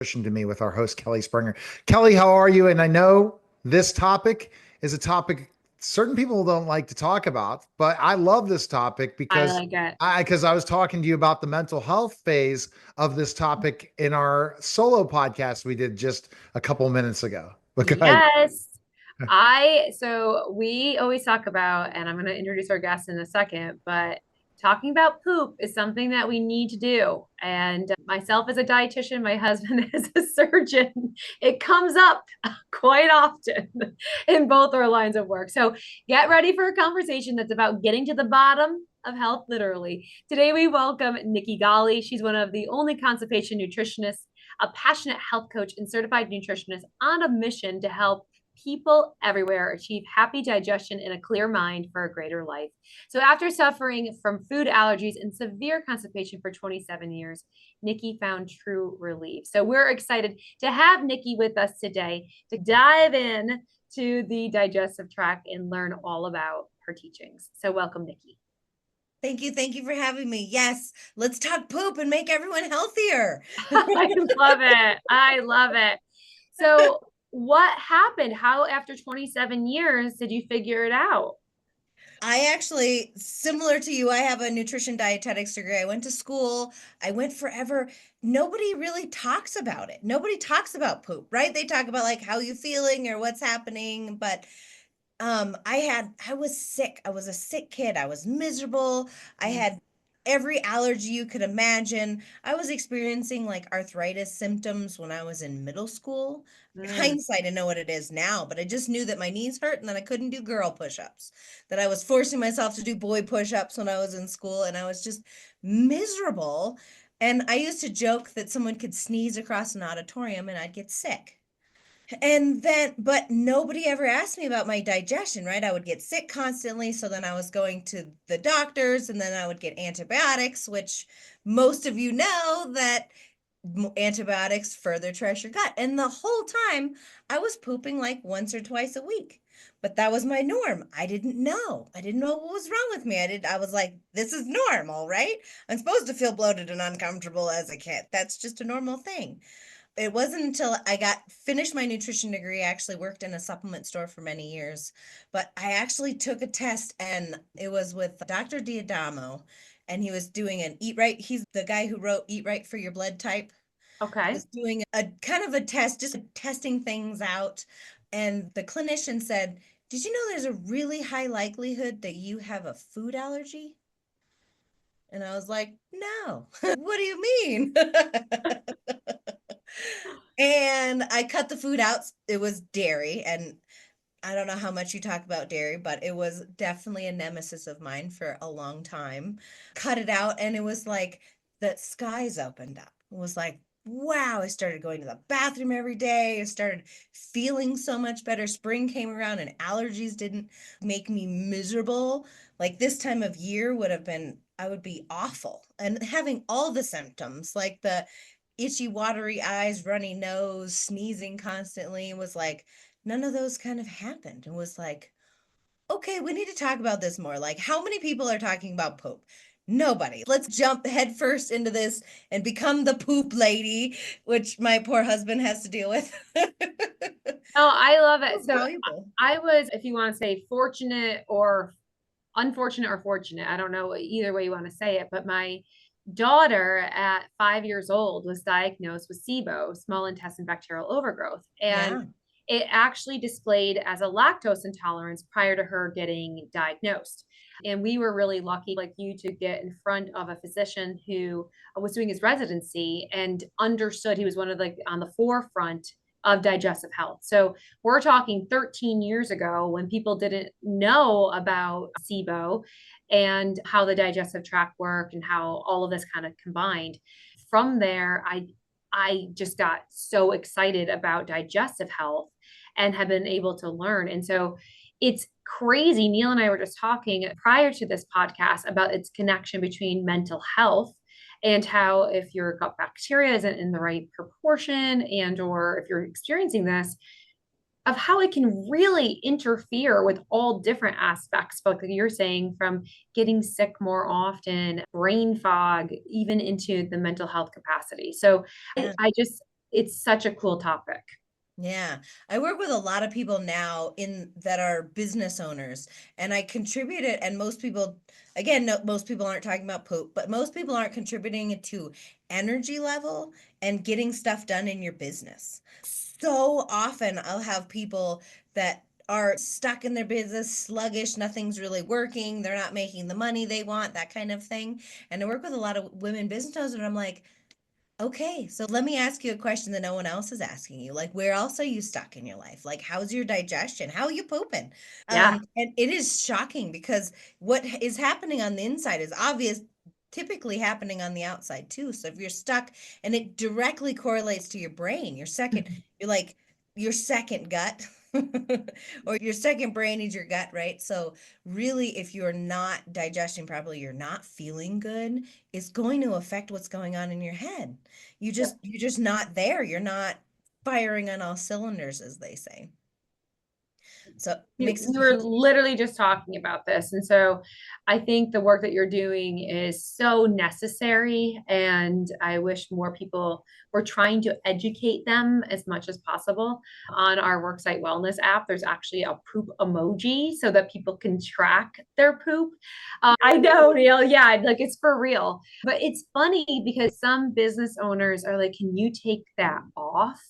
To me with our host, Kelly Springer. Kelly, how are you? And I know this topic is a topic certain people don't like to talk about, but I love this topic I because like it. I was talking to you about the mental health phase of this topic in our solo podcast we did just a couple minutes ago. But go ahead. Yes. So we always talk about, and I'm going to introduce our guest in a second, but talking about poop is something that we need to do. And myself as a dietitian, my husband is a surgeon. It comes up quite often in both our lines of work. So get ready for a conversation that's about getting to the bottom of health, literally. Today, we welcome Nikki Golly. She's one of the only constipation nutritionists, a passionate health coach, and certified nutritionist on a mission to help people everywhere achieve happy digestion and a clear mind for a greater life. So, after suffering from food allergies and severe constipation for 27 years, Nikki found true relief. So, we're excited to have Nikki with us today to dive in to the digestive tract and learn all about her teachings. So, welcome, Nikki. Thank you. Thank you for having me. Yes, let's talk poop and make everyone healthier. I love it. I love it. So, what happened? How, after 27 years, did you figure it out? I actually, similar to you, I have a nutrition dietetics degree. I went to school. I went forever. Nobody really talks about it. Nobody talks about poop, right? They talk about like how you feeling or what's happening, but I was sick. I was a sick kid. I was miserable. I had every allergy you could imagine. I was experiencing like arthritis symptoms when I was in middle school. Mm. Hindsight, I know what it is now, but I just knew that my knees hurt and that I couldn't do girl push-ups, that I was forcing myself to do boy push-ups when I was in school, and I was just miserable. And I used to joke that someone could sneeze across an auditorium and I'd get sick. And then, but nobody ever asked me about my digestion, right? I would get sick constantly. So then I was going to the doctors and then I would get antibiotics, which most of you know that antibiotics further trash your gut. And the whole time I was pooping like once or twice a week. But that was my norm. I didn't know. I didn't know what was wrong with me. I was like, this is normal, right? I'm supposed to feel bloated and uncomfortable as a kid. That's just a normal thing. It wasn't until I got finished my nutrition degree, I actually worked in a supplement store for many years, but I actually took a test and it was with Dr. Diadamo, and he was doing an eat right. He's the guy who wrote Eat Right for Your Blood Type. He Okay. was doing a kind of a test, just testing things out. And the clinician said, "Did you know there's a really high likelihood that you have a food allergy?" And I was like, "No." "What do you mean?" And I cut the food out. It was dairy. And I don't know how much you talk about dairy, but it was definitely a nemesis of mine for a long time. Cut it out, and it was like the skies opened up. It was like, wow, I started going to the bathroom every day. I started feeling so much better. Spring came around, and allergies didn't make me miserable. Like this time of year would have been, I would be awful. And having all the symptoms, like the itchy, watery eyes, runny nose, sneezing constantly, was like, none of those kind of happened, and was like, okay, we need to talk about this more. Like, how many people are talking about poop? Nobody. Let's jump headfirst into this and become the poop lady, which my poor husband has to deal with. Oh, I love it. So So valuable. I was, if you want to say fortunate or unfortunate or fortunate, I don't know either way you want to say it, but my daughter at 5 years old was diagnosed with SIBO, small intestine bacterial overgrowth. And Yeah. it actually displayed as a lactose intolerance prior to her getting diagnosed. And we were really lucky, like you, to get in front of a physician who was doing his residency and understood. He was one of like on the forefront of digestive health. So we're talking 13 years ago when people didn't know about SIBO and how the digestive tract worked and how all of this kind of combined. From there, I just got so excited about digestive health and have been able to learn. And so it's crazy. Neil and I were just talking prior to this podcast about its connection between mental health and how if your gut bacteria isn't in the right proportion and or if you're experiencing this, of how it can really interfere with all different aspects, like you're saying, from getting sick more often, brain fog, even into the mental health capacity. So Yeah. I just it's such a cool topic. Yeah, I work with a lot of people now in that are business owners, and I contribute it. And most people, again, no, most people aren't talking about poop, but most people aren't contributing it to energy level and getting stuff done in your business. So often I'll have people that are stuck in their business, sluggish, nothing's really working, they're not making the money they want, that kind of thing. And I work with a lot of women business owners, and I'm like, okay, so let me ask you a question that no one else is asking you. Like, where else are you stuck in your life? Like, how's your digestion? How are you pooping? Yeah. And it is shocking because what is happening on the inside is obvious, typically happening on the outside too. So if you're stuck and it directly correlates to your brain, you're like your second gut or your second brain is your gut, right? So really, if you're not digesting properly, you're not feeling good, it's going to affect what's going on in your head. You're just not there. You're not firing on all cylinders, as they say. So it makes a We were huge literally just talking about this. And so I think the work that you're doing is so necessary. And I wish more people were trying to educate them as much as possible. On our Worksite Wellness app, there's actually a poop emoji so that people can track their poop. I know, Neil. Yeah, like it's for real. But it's funny because some business owners are like, can you take that off?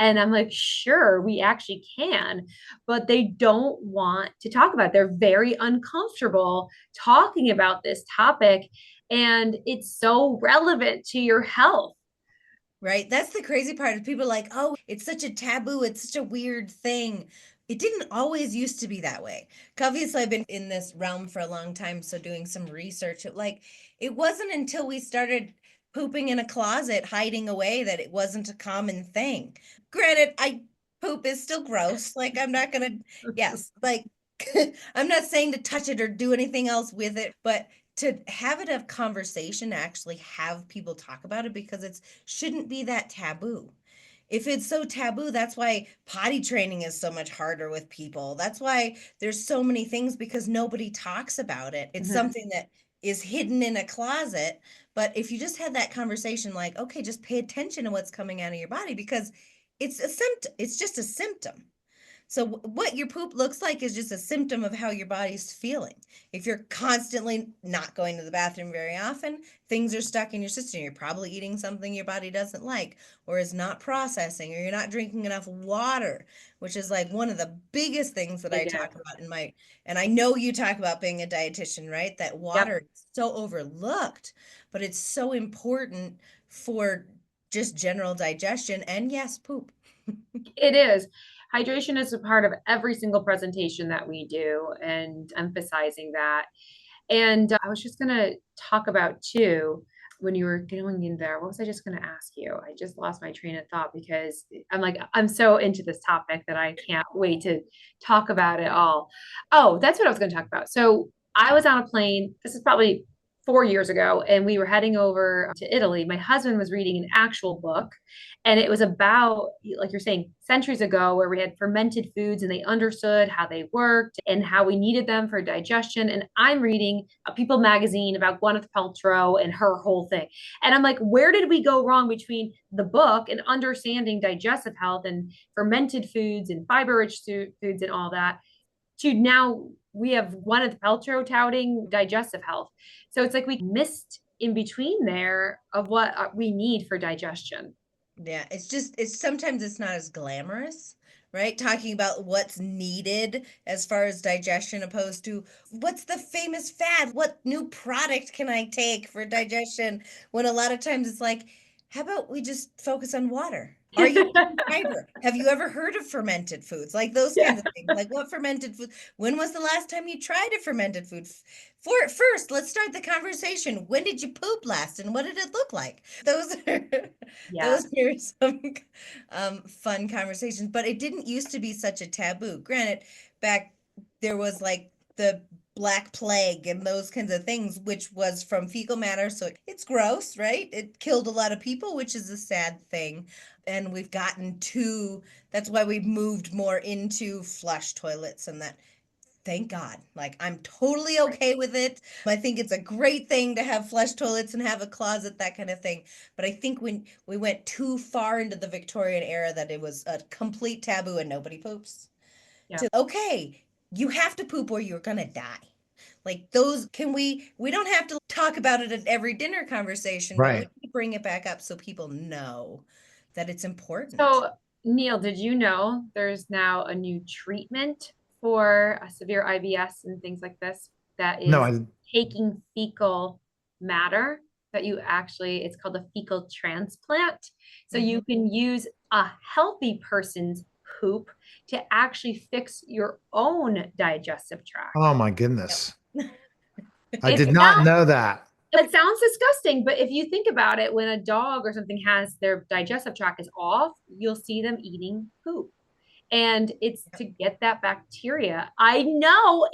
And I'm like, sure, we actually can, but they don't want to talk about it. They're very uncomfortable talking about this topic. And it's so relevant to your health. Right. That's the crazy part is people are like, oh, it's such a taboo. It's such a weird thing. It didn't always used to be that way. Obviously, I've been in this realm for a long time. So doing some research, it wasn't until we started pooping in a closet, hiding away that it wasn't a common thing. Granted, I poop is still gross. Like I'm not gonna, yes, like I'm not saying to touch it or do anything else with it, but to have it a conversation, actually have people talk about it because it shouldn't be that taboo. If it's so taboo, that's why potty training is so much harder with people. That's why there's so many things because nobody talks about it. It's Mhm. something that is hidden in a closet. But if you just had that conversation, like, okay, just pay attention to what's coming out of your body because it's a symptom, it's just a symptom. So what your poop looks like is just a symptom of how your body's feeling. If you're constantly not going to the bathroom very often, things are stuck in your system. You're probably eating something your body doesn't like or is not processing, or you're not drinking enough water, which is like one of the biggest things that I Big talk app. about and I know you talk about being a dietitian, right? That Yep. water is so overlooked, but it's so important for just general digestion and yes, poop. It is. Hydration is a part of every single presentation that we do and emphasizing that. And I was just going to talk about too, when you were going in there, what was I just going to ask you? I just lost my train of thought because I'm like, I'm so into this topic that I can't wait to talk about it all. Oh, that's what I was going to talk about. So I was on a plane. This is probably 4 years ago, and we were heading over to Italy. My husband was reading an actual book, and it was about, like you're saying, centuries ago, where we had fermented foods and they understood how they worked and how we needed them for digestion. And I'm reading a People magazine about Gwyneth Paltrow and her whole thing. And I'm like, where did we go wrong between the book and understanding digestive health and fermented foods and fiber rich foods and all that to now we have Gwyneth Paltrow touting digestive health. So it's like we missed in between there of what we need for digestion. Yeah, it's sometimes it's not as glamorous, right? Talking about what's needed as far as digestion opposed to what's the famous fad? What new product can I take for digestion? When a lot of times it's like, how about we just focus on water? Are you eating fiber? Have you ever heard of fermented foods? Like those Yeah. kinds of things. Like what fermented food? When was the last time you tried a fermented food? For first, let's start the conversation. When did you poop last and what did it look like? Those are Yeah. those are some fun conversations, but it didn't used to be such a taboo. Granted, back there was like the Black Plague and those kinds of things, which was from fecal matter. So it's gross, right? It killed a lot of people, which is a sad thing. And we've gotten to, that's why we've moved more into flush toilets and that thank God. Like, I'm totally okay with it. I think it's a great thing to have flush toilets and have a closet, that kind of thing. But I think when we went too far into the Victorian era, that it was a complete taboo and nobody poops. Yeah. To, okay, you have to poop or you're gonna die. Like, those, we don't have to talk about it at every dinner conversation, but we Right. need to bring it back up so people know that it's important. So, Neil, did you know there's now a new treatment for a severe IBS and things like this that No, is taking fecal matter that you actually, it's called a fecal transplant. So you can use a healthy person's poop to actually fix your own digestive tract. oh my Yep. goodness. I It did not sounds know that. it sounds disgusting, but if you think about it, when a dog or something has their digestive tract is off, you'll see them eating poop. And it's to get that bacteria. I know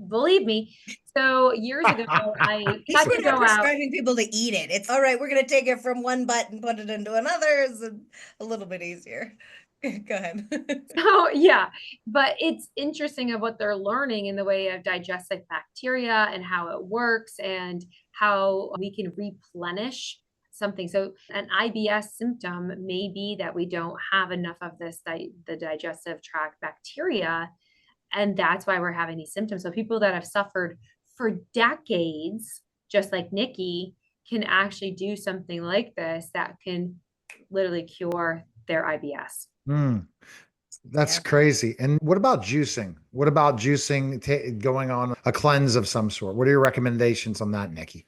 believe me. So years ago, I At least had we're to not go out. prescribing people to eat it. It's all right, we're going to take it from one butt and put it into another. It's a little bit easier. Go ahead. So yeah, but it's interesting of what they're learning in the way of digestive bacteria and how it works and how we can replenish something. So an IBS symptom may be that we don't have enough of the digestive tract bacteria, and that's why we're having these symptoms. So people that have suffered for decades, just like Nikki, can actually do something like this that can literally cure their IBS. Mm, that's Yeah. crazy. And what about juicing? What about juicing, going on a cleanse of some sort? What are your recommendations on that, Nikki?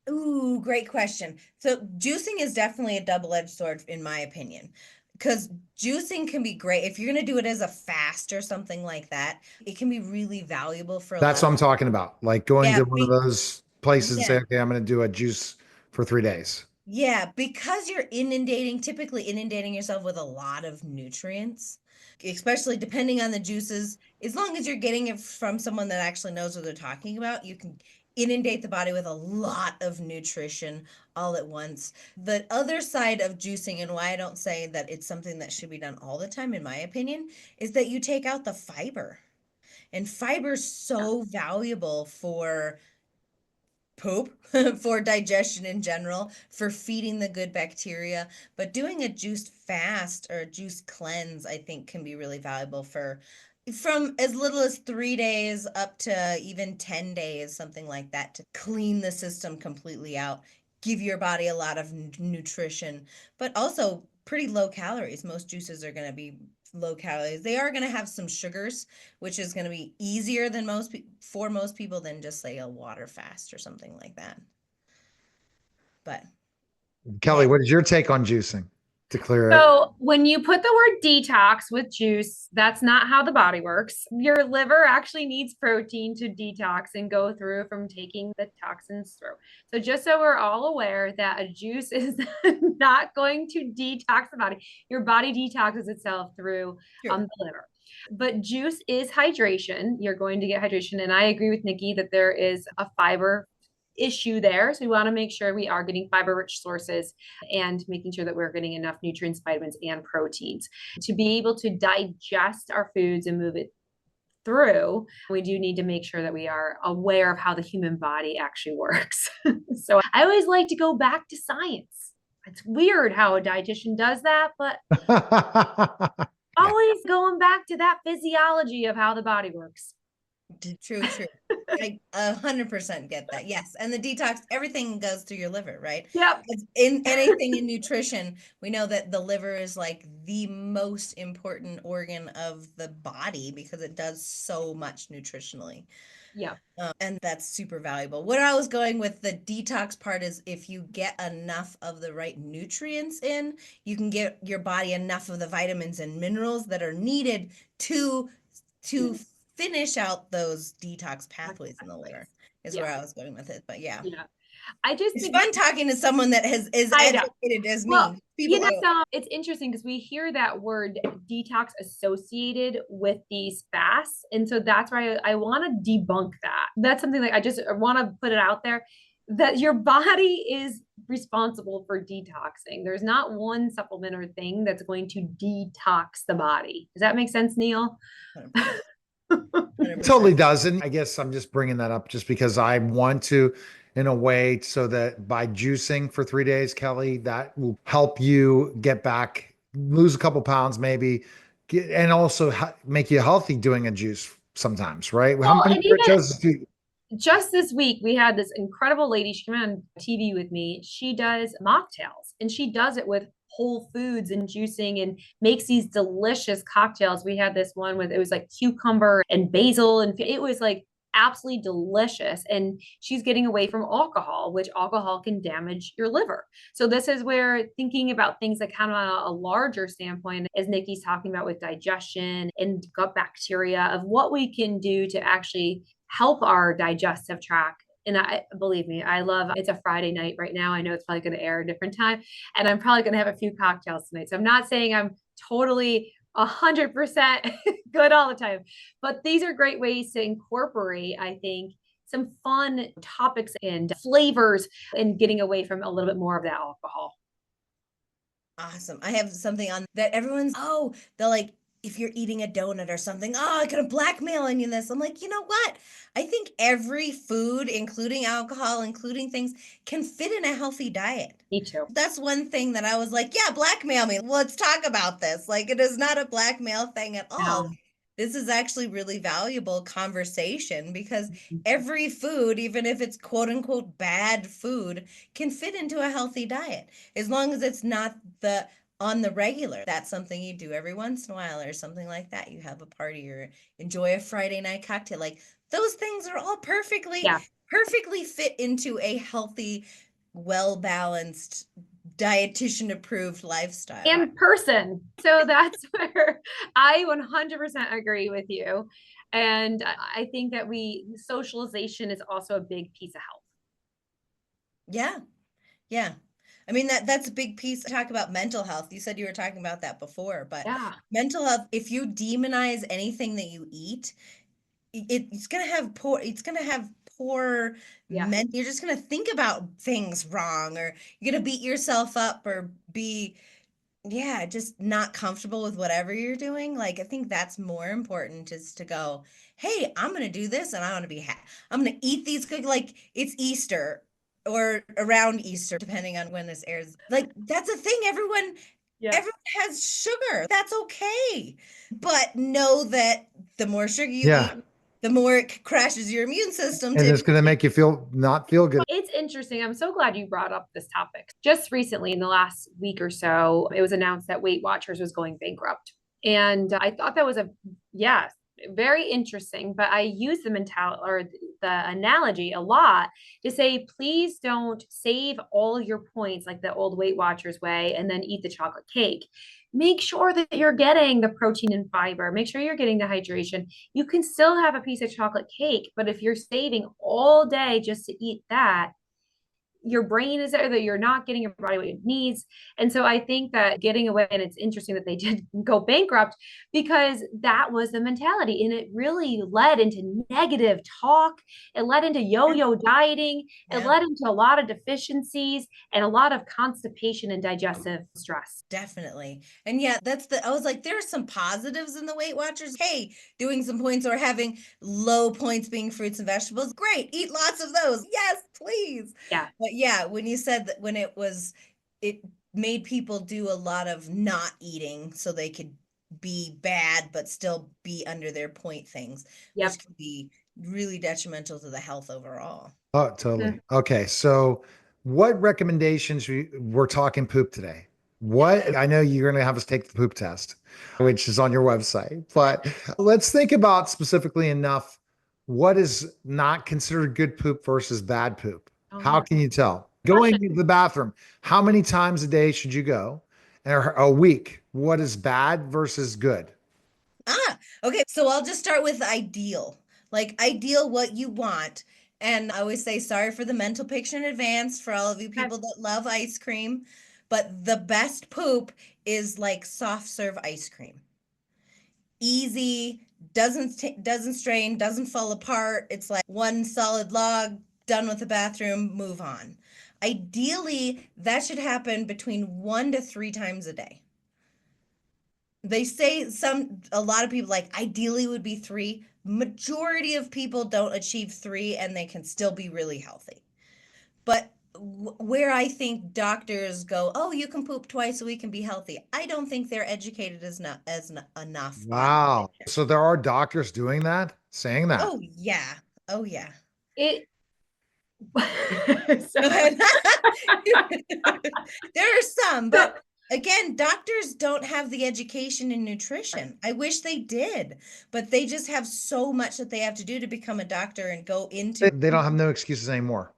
Ooh, great question. So juicing is definitely a double-edged sword in my opinion. Because juicing can be great if you're going to do it as a fast or something like that. It can be really valuable for a That's lot what of I'm talking about. Like going yeah, to one of those places and say, yeah. okay, I'm going to do a juice for 3 days. Yeah, because you're typically inundating yourself with a lot of nutrients, especially depending on the juices. As long as you're getting it from someone that actually knows what they're talking about, you can inundate the body with a lot of nutrition all at once. The other side of juicing, and why I don't say that it's something that should be done all the time, in my opinion, is that you take out the fiber. And fiber's so valuable for poop, for digestion in general, for feeding the good bacteria. But doing a juice fast or a juice cleanse, I think, can be really valuable for from as little as 3 days up to even 10 days, something like that, to clean the system completely out, give your body a lot of nutrition, but also pretty low calories. Most juices are going to be low calories. They are going to have some sugars, which is going to be easier than for most people than just say a water fast or something like that. But Kelly, yeah, what is your take on juicing to clear it? So when you put the word detox with juice, that's not how the body works. Your liver actually needs protein to detox and go through from taking the toxins through. So just so we're all aware that a juice is not going to detox the body. Your body detoxes itself through true. the liver. But juice is hydration. You're going to get hydration. And I agree with Nikki that there is a fiber issue there. So we want to make sure we are getting fiber rich sources and making sure that we're getting enough nutrients, vitamins, and proteins to be able to digest our foods and move it through. We do need to make sure that we are aware of how the human body actually works. So I always like to go back to science. It's weird how a dietitian does that, but Yeah. always going back to that physiology of how the body works. True, true. I 100% get that. Yes. And the detox, everything goes through your liver, right? Yep. In anything in nutrition, we know that the liver is like the most important organ of the body because it does so much nutritionally. Yep. And that's super valuable. Where I was going with the detox part is if you get enough of the right nutrients in, you can get your body enough of the vitamins and minerals that are needed to finish out those detox pathways in the liver is Yeah. where I was going with it. But yeah. Yeah. I just It's think fun talking to someone that has is I know. educated as Well, me. People are so it's interesting because we hear that word detox associated with these fasts. And so that's why I want to debunk that. That's something that I just want to put it out there that your body is responsible for detoxing. There's not one supplement or thing that's going to detox the body. Does that make sense, Neil? It totally 100%. does. And I guess I'm just bringing that up just because I want to, in a way, so that by juicing for 3 days, Kelly, that will help you get back, lose a couple pounds, maybe, and also make you healthy doing a juice sometimes, right? How Well, many and even does do? just this week, we had this incredible lady. She came on TV with me. She does mocktails and she does it with whole foods and juicing and makes these delicious cocktails. We had this one with it was like cucumber and basil, and it was like absolutely delicious. And she's getting away from alcohol, which alcohol can damage your liver. So this is where thinking about things that kind of on a larger standpoint, as Nikki's talking about with digestion and gut bacteria, of what we can do to actually help our digestive tract. And I believe me, I love it's a Friday night right now. I know it's probably going to air a different time, and I'm probably going to have a few cocktails tonight. So I'm not saying I'm totally 100% good all the time, but these are great ways to incorporate, I think, some fun topics and flavors and getting away from a little bit more of that alcohol. Awesome. I have something on that everyone's, oh, they're like, if you're eating a donut or something, oh, I'm gonna blackmail you this. I'm like, you know what? I think every food, including alcohol, including things, can fit in a healthy diet. Me too. That's one thing that I was like, yeah, blackmail me. Let's talk about this. Like, it is not a blackmail thing at all. No. This is actually really valuable conversation because every food, even if it's quote unquote bad food, can fit into a healthy diet as long as it's not the on the regular. That's something you do every once in a while or something like that. You have a party or enjoy a Friday night cocktail. Like those things are all Yeah. perfectly fit into a healthy, well-balanced, dietitian approved lifestyle. And person. So that's where I 100% agree with you. And I think that socialization is also a big piece of health. Yeah. Yeah. I mean that's a big piece. Talk about mental health. You said you were talking about that before, but Yeah. mental health, if you demonize anything that you eat, it's gonna have poor Yeah. you're just gonna think about things wrong, or you're gonna beat yourself up or be just not comfortable with whatever you're doing. Like I think that's more important is to go, hey, I'm gonna do this and I want to be I'm gonna eat these good, like it's Easter or around Easter, depending on when this airs. Like that's a thing. Yeah. Everyone has sugar. That's okay. But know that the more sugar you Yeah. eat, the more it crashes your immune system And to it's going to make you not feel good. It's interesting. I'm so glad you brought up this topic. Just recently, in the last week or so, it was announced that Weight Watchers was going bankrupt. And I thought that was very interesting. But I use the mentality or the analogy a lot to say, please don't save all your points like the old Weight Watchers way and then eat the chocolate cake. Make sure that you're getting the protein and fiber. Make sure you're getting the hydration. You can still have a piece of chocolate cake, but if you're saving all day just to eat that, your brain is there that you're not getting your body what it needs. And so I think that getting away, and it's interesting that they did go bankrupt because that was the mentality. And it really led into negative talk. It led into yo-yo dieting. It led into a lot of deficiencies and a lot of constipation and digestive stress. Definitely. And yeah, I was like, there are some positives in the Weight Watchers. Hey, doing some points or having low points being fruits and vegetables. Great. Eat lots of those. Yes, please. Yeah. But yeah, when you said that it made people do a lot of not eating so they could be bad, but still be under their point things, Yep. which could be really detrimental to the health overall. Oh, totally. Okay. So what recommendations we're talking poop today? What I know you're going to have us take the poop test, which is on your website, but let's think about specifically enough what is not considered good poop versus bad poop. How can you tell? Going to the bathroom, how many times a day should you go? Or a week, what is bad versus good? Okay. So I'll just start with ideal. Like ideal what you want. And I always say sorry for the mental picture in advance for all of you people that love ice cream. But the best poop is like soft serve ice cream. Easy, doesn't strain, doesn't fall apart. It's like one solid log, done with the bathroom, move on. Ideally, that should happen between 1 to 3 times a day. They say a lot of people like ideally would be 3. Majority of people don't achieve 3 and they can still be really healthy. But where I think doctors go, oh, you can poop twice a week and be healthy. I don't think they're educated enough on Wow. nutrition. So there are doctors doing that, saying that. Oh yeah. Oh yeah. It Go so, ahead. There are some, but again, doctors don't have the education in nutrition. I wish they did, but they just have so much that they have to do to become a doctor and go into. They don't have no excuses anymore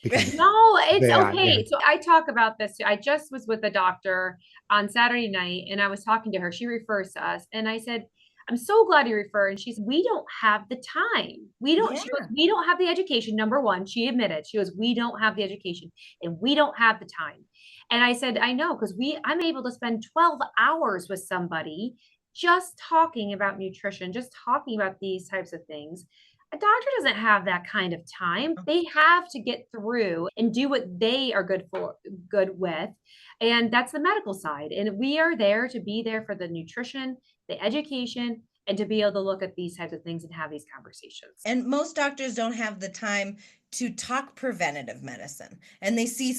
because no, it's yeah. okay. So I talk about this. I just was with a doctor on Saturday night and I was talking to her. She refers to us. And I said, I'm so glad you refer. And she said, we don't have the time. She goes, Yeah, we don't have the education. Number one, she admitted, she goes, we don't have the education and we don't have the time. And I said, I know, because I'm able to spend 12 hours with somebody just talking about nutrition, just talking about these types of things. A doctor doesn't have that kind of time. They have to get through and do what they are good with. And that's the medical side. And we are there to be there for the nutrition, the education, and to be able to look at these types of things and have these conversations. and most doctors don't have the time to talk preventative medicine, and they see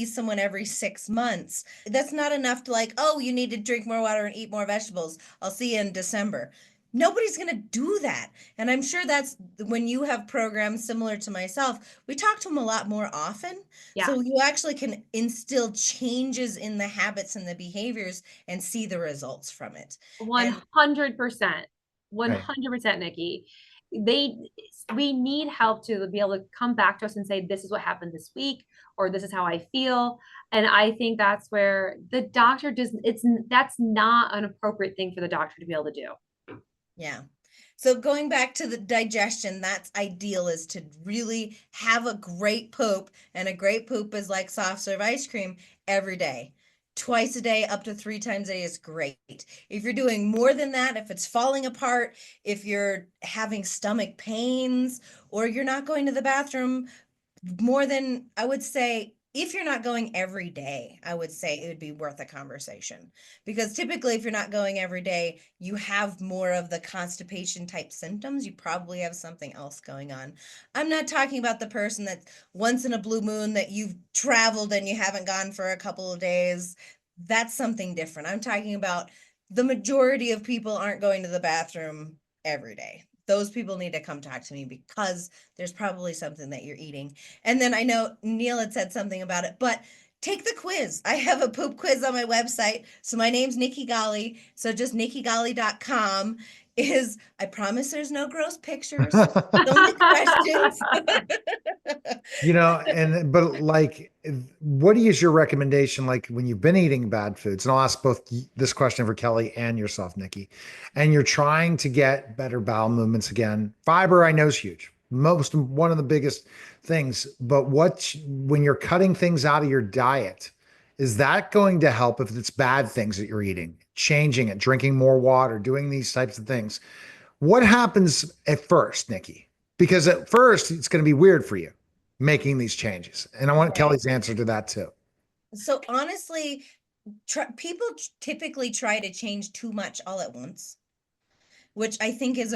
someone every 6 months. That's not enough to like, oh, you need to drink more water and eat more vegetables. I'll see you in December. Nobody's going to do that. And I'm sure that's when you have programs similar to myself, we talk to them a lot more often. Yeah. So you actually can instill changes in the habits and the behaviors and see the results from it. 100%. 100%, Nikki. We need help to be able to come back to us and say, this is what happened this week, or this is how I feel. And I think that's where the doctor that's not an appropriate thing for the doctor to be able to do. Yeah. So going back to the digestion, that's ideal, is to really have a great poop, and a great poop is like soft serve ice cream every day. Twice a day, up to 3 times a day is great. If you're doing more than that, if it's falling apart, if you're having stomach pains, or you're not going to the bathroom more than, I would say, if you're not going every day, I would say it would be worth a conversation, because typically if you're not going every day, you have more of the constipation type symptoms. You probably have something else going on. I'm not talking about the person that once in a blue moon that you've traveled and you haven't gone for a couple of days. That's something different. I'm talking about the majority of people aren't going to the bathroom every day. Those people need to come talk to me, because there's probably something that you're eating. And then I know Neil had said something about it, but take the quiz. I have a poop quiz on my website. So my name's Nikki Golly. So just nikkigolly.com. I promise there's no gross pictures. Only questions. but like, what is your recommendation? Like when you've been eating bad foods, and I'll ask both this question for Kelly and yourself, Nikki, and you're trying to get better bowel movements again. Fiber, I know, is huge. One of the biggest things, but when you're cutting things out of your diet, is that going to help if it's bad things that you're eating, changing it, drinking more water, doing these types of things? What happens at first, Nikki? Because at first it's going to be weird for you making these changes. And I want Right. Kelly's answer to that too. So honestly, people typically try to change too much all at once, which I think is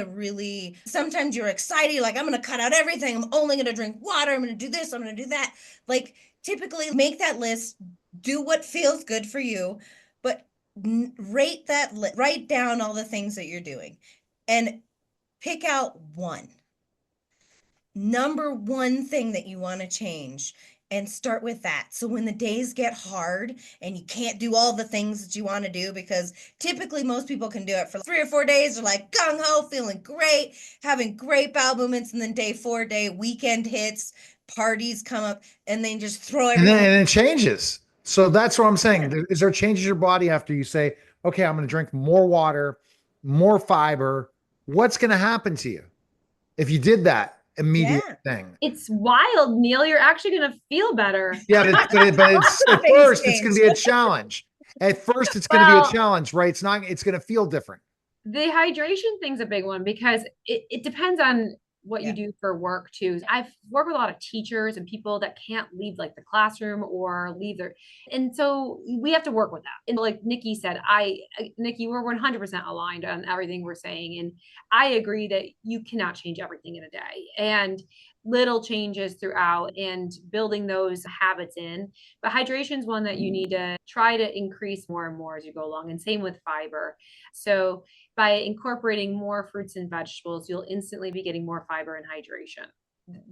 sometimes you're excited, like, I'm going to cut out everything. I'm only going to drink water. I'm going to do this. I'm going to do that. Like, typically make that list, do what feels good for you, but write down all the things that you're doing and pick out number one thing that you want to change, and start with that. So when the days get hard and you can't do all the things that you want to do, because typically most people can do it for 3 or 4 days, they're like gung ho, feeling great, having great bowel movements, and then day 4, weekend hits, parties come up, and then just throw everything. And it changes. So that's what I'm saying. Yeah. Is there changes in your body after you say, okay, I'm going to drink more water, more fiber? What's going to happen to you if you did that immediate thing? It's wild, Neil. You're actually going to feel better. Yeah, but it's at first it's going to be a challenge. At first it's going to be a challenge, right? It's going to feel different. The hydration thing's a big one, because it depends on what you Yeah. do for work too. I've worked with a lot of teachers and people that can't leave like the classroom or leave their, and so we have to work with that. And like Nikki said, Nikki, we're 100% aligned on everything we're saying. And I agree that you cannot change everything in a day, and little changes throughout and building those habits in. But hydration is one that you need to try to increase more and more as you go along. And same with fiber. So by incorporating more fruits and vegetables, you'll instantly be getting more fiber and hydration.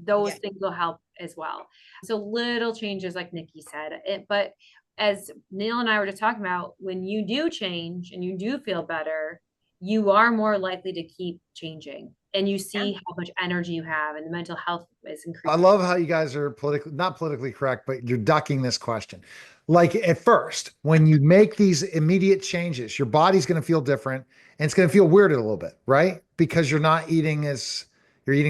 Those Yeah. things will help as well. So little changes, like Nikki said. But as Neil and I were just talking about, when you do change and you do feel better, you are more likely to keep changing, and you Yeah. see how much energy you have, and the mental health is I increasing. love how you guys are not politically correct, but you're ducking this question. Like at first, when you make these immediate changes, your body's going to feel different and it's going to feel weirded a little bit, right? Because you're eating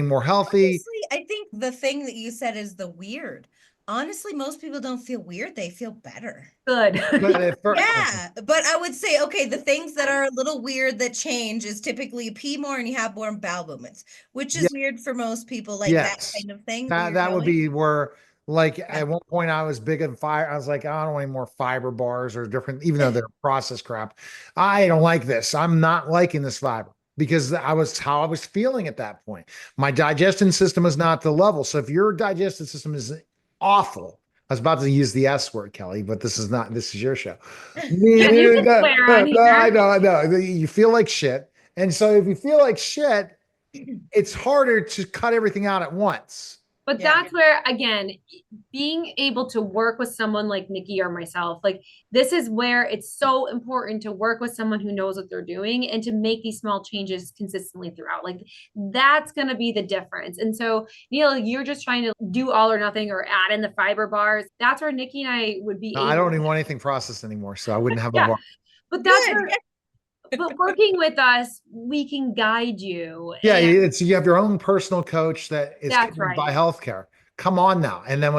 more healthy. Honestly, I think the thing that you said is the weird. Honestly, most people don't feel weird, they feel better. Good. But at first, Yeah, but I would say, okay, the things that are a little weird that change is typically you pee more and you have more bowel movements, which yeah, is weird for most people, like that yes, kind of thing where that you're that would going. be where, like Yeah. at one point I was big on fire. I was like, I don't want any more fiber bars or different, even though they're processed crap. I don't like this. I'm not liking this fiber because I was how I was feeling at that point. My digestion system is not the level. So if your digestive system is awful, I was about to use the S word, Kelly, but this is not. This is your show. Yeah, you can swear on No, I here. know, I know. You feel like shit, and so if you feel like shit, it's harder to cut everything out at once. But Yeah. that's where, again, being able to work with someone like Nikki or myself, like this is where it's so important to work with someone who knows what they're doing and to make these small changes consistently throughout. Like that's going to be the difference. And so, Neil, you're just trying to do all or nothing or add in the fiber bars. That's where Nikki and I would be No, I able don't to, even want anything processed anymore, so I wouldn't have a yeah. bar. But that's Good. where, but working with us, we can guide you. Yeah, And it's you have your own personal coach that is that's covered by right. healthcare. Come on now, and then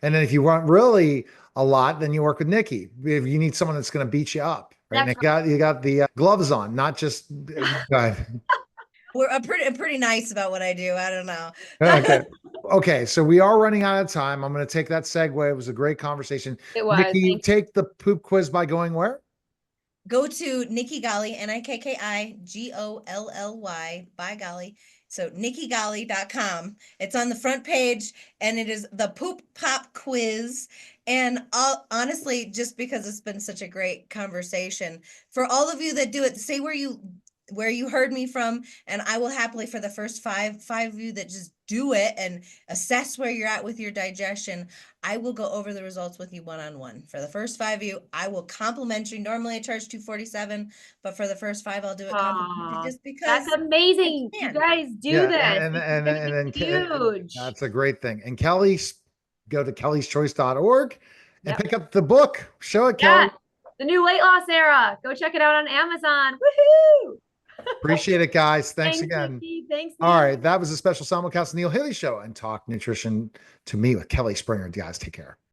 if you want really a lot, then you work with Nikki. If you need someone that's going to beat you up, right? And That's you got the gloves on, not just. I'm pretty nice about what I do. I don't know. Okay. Okay. So we are running out of time. I'm going to take that segue. It was a great conversation. It was. Nikki, Thank take the poop quiz by going where? Go to Nikki Golly, NIKKIGOLLY, by golly. So nikkigolly.com. It's on the front page and it is the poop pop quiz. And honestly, just because it's been such a great conversation, for all of you that do it, say where you heard me from, and I will happily, for the first five of you that just do it and assess where you're at with your digestion, I will go over the results with you one-on-one. For the first 5 of you, I will compliment you. Normally I charge $247, but for the first 5, I'll do it complimentary just that's because I amazing. You can. guys do Yeah, this. and This is and gonna and be then huge. that's a great thing. And Kelly, go to kellyschoice.org and Yep. pick up the book. Show it, Yeah. Kelly. The new weight loss era. Go check it out on Amazon. Woohoo! Appreciate it, guys. Thanks Thanks, again. Nikki. Thanks, All Neil. right, that was a special simulcast Neil Haley show and Talk Nutrition to Me with Kelly Springer. Guys, take care.